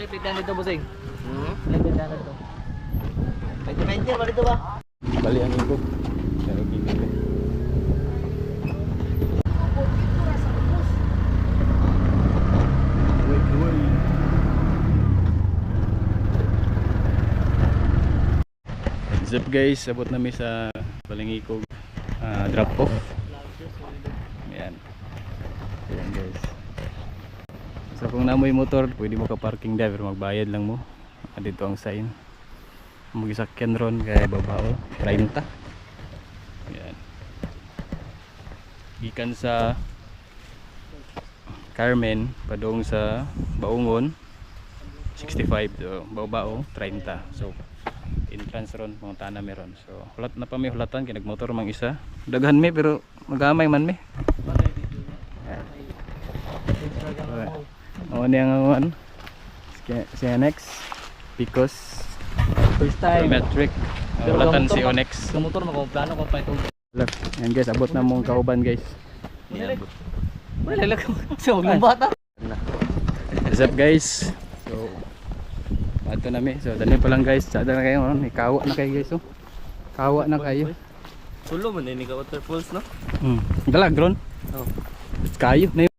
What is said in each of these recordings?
Pilihan dito, bossing. Pilihan dito. Pwede ba dito ba? Bali ang iko. Pero gigil. What's up guys? Abot namin sa Balingikog drop off. Ayan. Ayan guys. So kung namoy motor, pwede mo ka parking there pero magbayad lang mo. Dito ang sign. Mag-isakyan ron kaya babao 30. Ayan. Gikan sa Carmen padung sa Baungon 65 so babao 30. So entrance ron mga tana meron. So hulat na pa may hulatan kay nagmotor mang isa. Daghan me pero magamay man me. Oh ni ang Onyx because First time. Metric. Hulatan si Onyx. Sa motor plano ko pa ito. Look, yan guys, abot na mong kauban guys. Wala lang sa mga bata. What's up guys? So ato na mi. So dali pa lang guys. Sada na kayo, ikawa na kayo guys. Oh. Kawa na kayo. Tulo man ni ka waterfalls no? Dalag drone. Oh. Kayo na yun.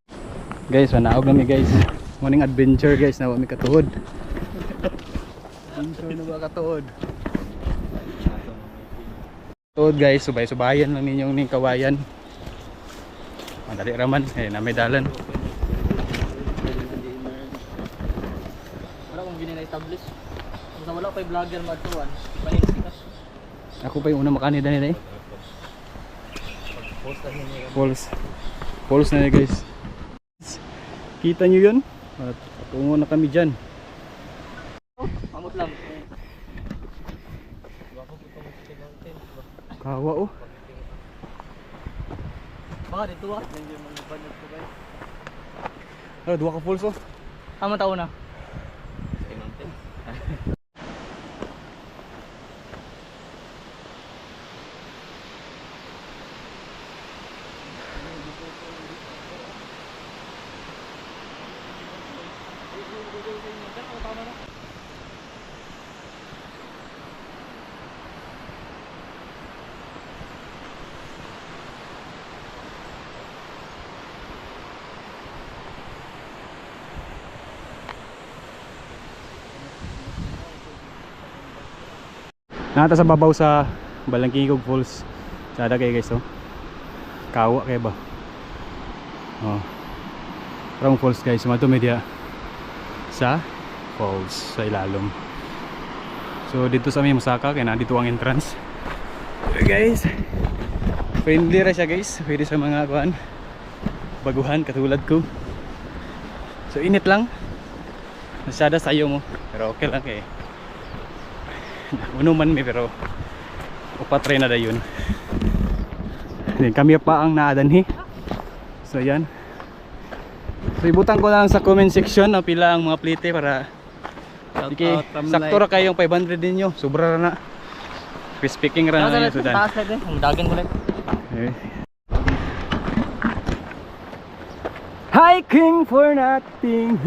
Guys, manaog na mi guys. Morning adventure guys, nawa mi katuod. Adventure na ba katuod? Tuod guys, subay-subayan lang ninyong ning kawayan. Madali raman, na may dalan. Wala kong gini na-establish. Kung wala pa yung vlogger magtuwan, Ako pa yung una makanida nila eh. Falls na niya guys. Kita nyo yun? Patungo na kami dyan. Mamot lang. Kawa oh. Baka dito ah. Nandiyan mo yung banyo ko guys. Dua ka falls oh. Tama taon na. Nata sa babaw sa Balangkingog Falls. Sada kayo guys oh. Kawa kayo ba? Oh. Parang falls guys, sumato media sa falls sa ilalom. So dito sa may Musaka kaya na dito ang entrance. Okay, guys. Friendly ra siya guys. Pwede sa mga kuan baguhan katulad ko. So init lang. Masyada sayo mo. Pero okay lang eh. Uno man may pero upatry na dayon. Kami pa ang naadanhi. So yan. So ibutan ko lang sa comment section na pila ang mga plite para sakto ra kayong 500 ninyo. Sobra ra na. Speaking ra na yung sudan. Taas na din. Ang dagan ko lang. Hiking for nothing.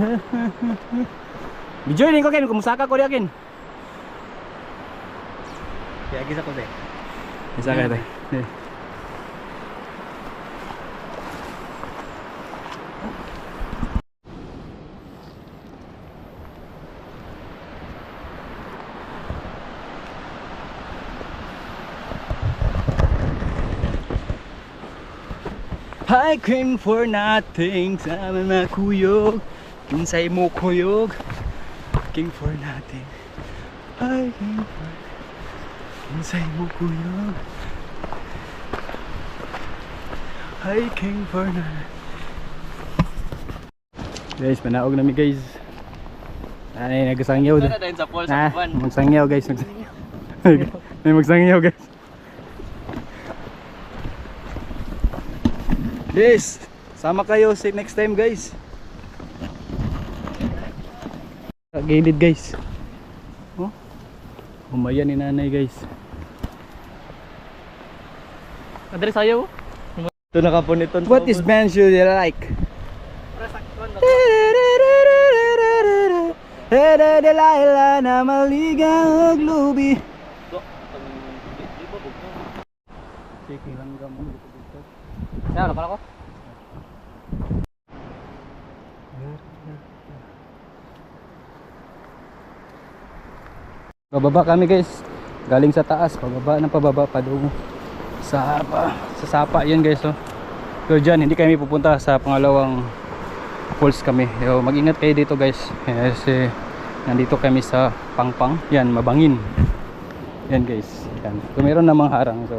Bijoy ko ken kumusaka ko di akin. Kaya gisa ko din. Isa ka tayo. Hiking for nothing sa mga kuyog. Kinsay mo kuyog. Hiking for nothing. Hiking for Kinsay mo kuyog. Hiking for nothing. Guys, panaog nami guys. Ay, nagsangyaw Wala din sa falls sa buwan. Magsangyaw guys, magsangyaw. May magsangyaw guys. Yes, sama kayo next time guys. Sa gilid guys. Oh. Humayan ni nanay guys. Kadri sayo. Ito nakapuniton. What is band should you like? Hede Delilah na maligaw og lubi. Sige lang gamon dito. Ano pala ko? Pababa kami guys. Galing sa taas, pababa ng pababa pa doon sa sapa yun guys oh. Pero dyan hindi kami pupunta sa pangalawang falls kami. Yo, mag-ingat kayo dito guys. Kasi nandito kami sa Pangpang. Yan, Mabangin. Yan guys. Yan. So meron namang harang. So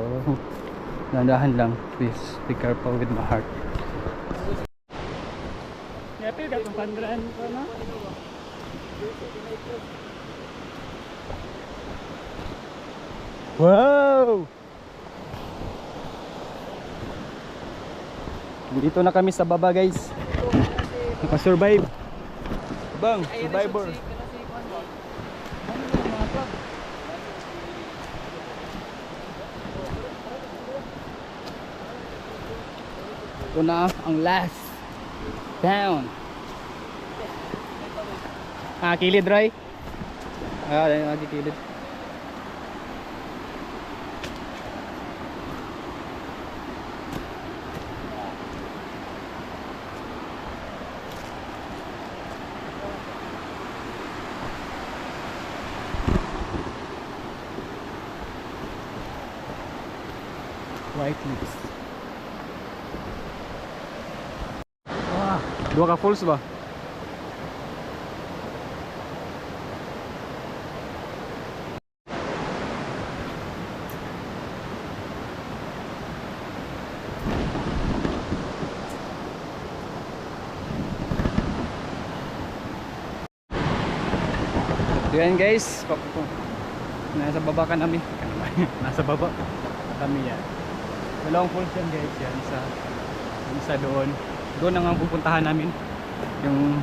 nandahan lang. Please be careful with my heart. Yapil ka kung pandrahan ko na. Wow! Dito na kami sa baba guys. Naka-survive. Bang, survivor. Ito na ang last down. Kilid Roy. Kilid. White lips. Wah, dua ka falls ba? Yan guys, nasa baba ka namin. Nasa baba kami yan. Dalawang falls yan guys, yan isa doon. Doon ang pupuntahan namin. Yung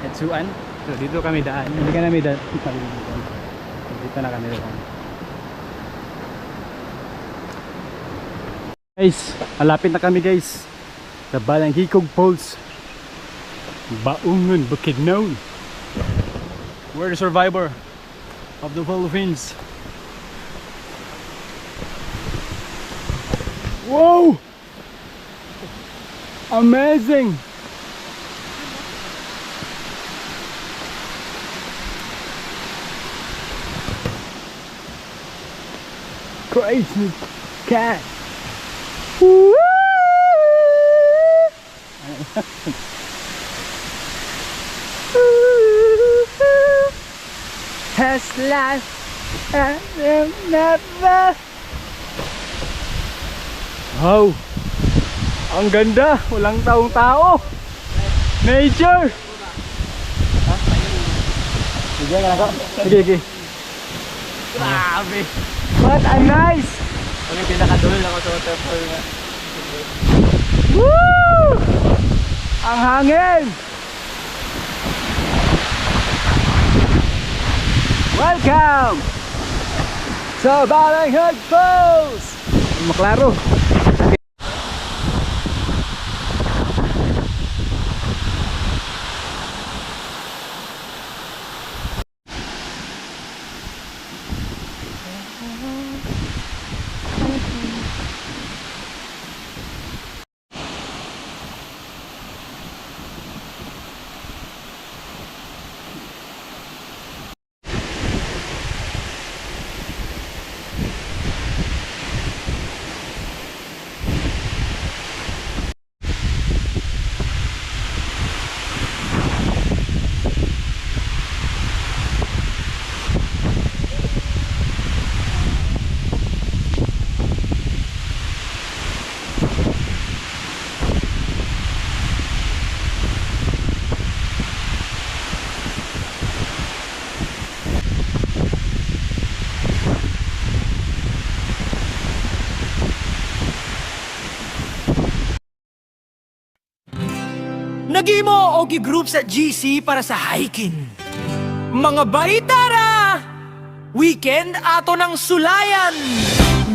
Etsuan. So dito kami daan. Hindi ka namin daan. Dito na kami doon. Guys, malapit na kami guys sa Balangkikog Falls. Baungon, Bukidnon. We're the survivor of the Philippines. Whoa! Amazing! Crazy cat! Woo! Has life and never. Wow! Ang ganda! Walang taong tao! Nature! Sige nga ako. Sige. Grabe! What a nice! Ano yung pinakadulol ako sa waterfall nga? Woo! Ang hangin! Welcome sa Balangkikog Falls! Maklaro. Nagimo og group sa GC para sa hiking. Mga baitara! Weekend ato ng sulayan!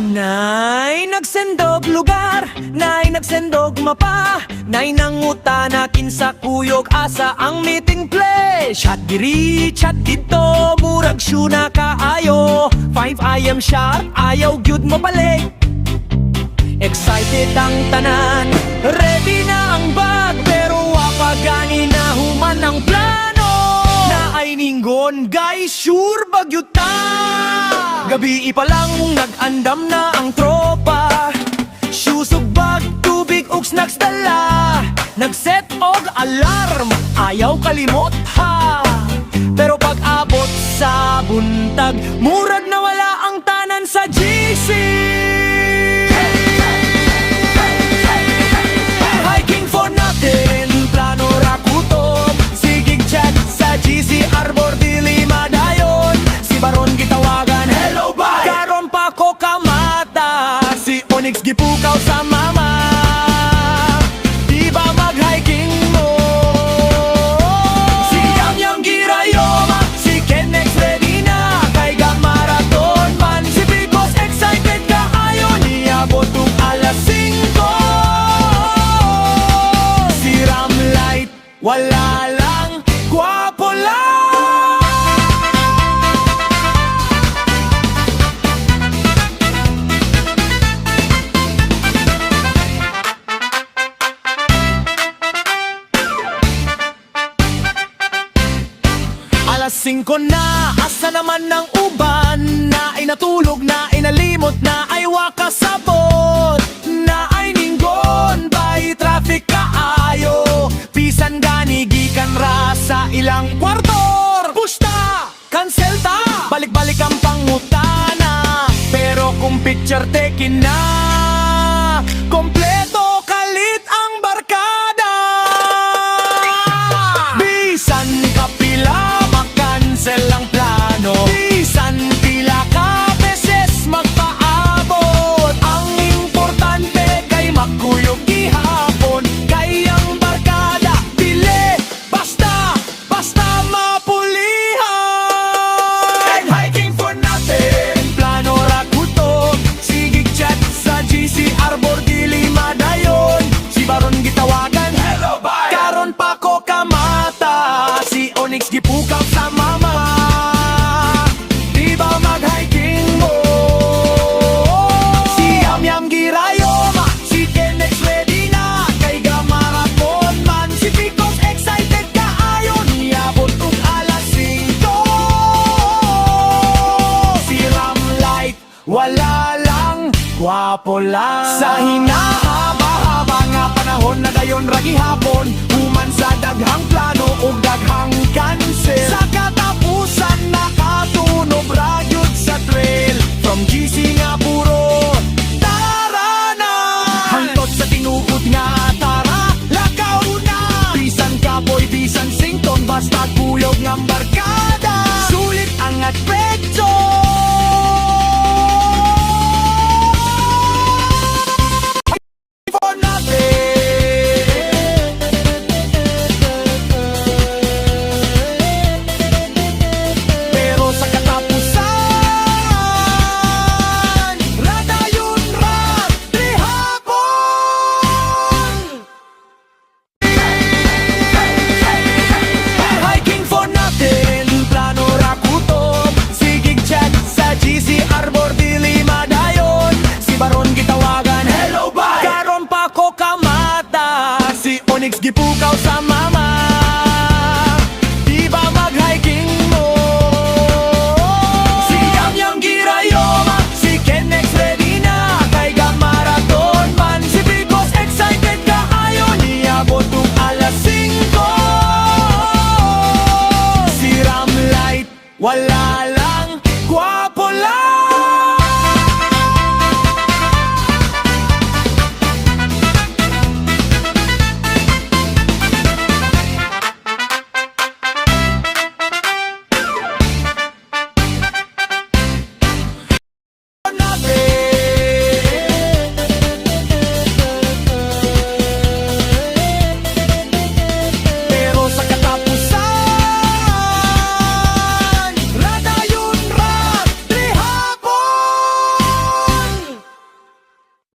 Nay nagsendog lugar, nay nagsendog mapa, nay nangutana kinsa kuyog asa ang meeting place. Chat diri, chat dito, murag syuna kaayo. 5 AM sharp, ayaw gyud mabalik. Excited ang tanan, ready na ang bag, pero wapa gani na human ang plano. Na ay ninggon guys, sure bagyuta. Gabi pa lang nag-andam na ang tropa. Shoes ug bag, tubig ug snacks dala. Nag-set og alarm, ayaw kalimot ha. Pero pag abot sa buntag, murag na wala ang tanan sa GC. Hiking for nothing, plano ra kutob. Sigig chat sa GC, Arbor dili madayon. Si Baron gitawagan, hello bye. Karon pa ko kamata, si Onyx gipukaw sa mama. Di ba mag-hiking mo? Si Yam girayoma, si Kenex ready na. Kay ga marathon man, si Bigos excited ka ayo. Niabot ug alas 5. Si Ramlight, wala lang, gwapo lang. Alas 5 na, asa naman ng uban? Na ay natulog, na ay nalimot, na ay wakasabot. Na ay ninggon, bay traffic kaayo. Pisan gani gikan ra sa ilang kwartor. Pusta, cancel ta, balik-balik ang pangutana. Pero kung picture taking na, kompleto kalit ang barkada. Bisan kapila makancel ang plano, bisan pila ka beses magpaabot. Ang importante kay magkuyog gihapon. Kay ang barkada dili basta mapulihan. Hiking for nothing, plano ra kutob. Sigig chat sa GC, Arbor dili madayon. Si Baron gitawagan, hello bye. Karon pa ko kamata, si Onyx gipukaw sa mama. Di ba mag-hiking mo? Si Yam girayoma, si Kenex ready na. Kay ga marathon man, si Bigos excited ka ayo. Niabot ug alas 5. Si Ramlight, wala lang, gwapo lang. Sa hinahaba-haba nga panahon na dayon ra gihapon, human sa daghang plano ug daghang cancel. Sa katapusan nakatunob ra gyud sa trail. From GC nga puro tara na, hangtod sa tinuod nga tara, lakaw na. Bisan kapoy, bisan sington, basta kuyog nga barkada. Sulit ang adventure. For nothing, pero sa katapusan, radayon ra trihapon. Hiking for nothing, plano ra kutob. Sigig chat sa GC, Arbor dili madayon. Si Baron gitawagan, hello bye. Karon pa ko kamata, si Onyx gipukaw sa